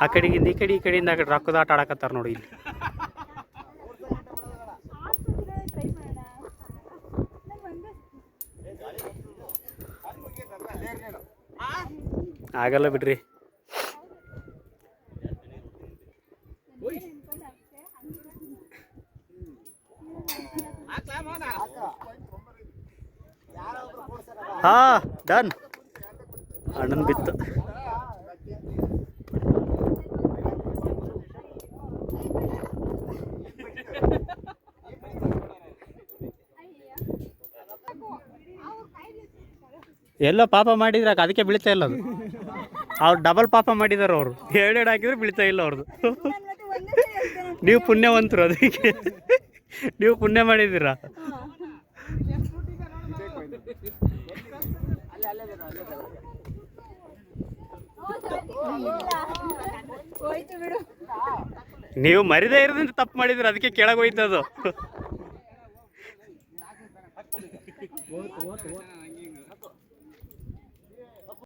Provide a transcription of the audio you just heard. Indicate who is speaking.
Speaker 1: ಆ ಕಡೆಗಿಂದ ಈ ಕಡೆಯಿಂದ ಆ ಕಡೆ ರೊಕ್ಕದ ಆಟ ಆಡಕತ್ತಾರ ನೋಡಿ ಇಲ್ಲಿ. ಆಗಲ್ಲ ಬಿಡ್ರಿ. ಹಾ ಡನ್. ಅಣ್ಣನ್ ಬಿತ್ತು. ಎಲ್ಲ ಪಾಪ ಮಾಡಿದ್ರೆ ಅದಕ್ಕೆ ಬೀಳ್ತಾ ಇಲ್ಲ ಅದು. ಅವ್ರು ಡಬಲ್ ಪಾಪ ಮಾಡಿದಾರ ಅವರು. ಎರಡೆರಡು ಹಾಕಿದ್ರೆ ಬೀಳ್ತಾ ಇಲ್ಲ ಅವ್ರದ್ದು. ನೀವು ಪುಣ್ಯವಂತರು, ಅದಕ್ಕೆ ನೀವು ಪುಣ್ಯ ಮಾಡಿದ್ದೀರಾ. ನೀವು ಮರಿದೇ ಇರೋದ್ರಿಂದ ತಪ್ಪು ಮಾಡಿದ್ರಿ, ಅದಕ್ಕೆ ಕೆಳಗೆ ಹೋಯ್ತದು.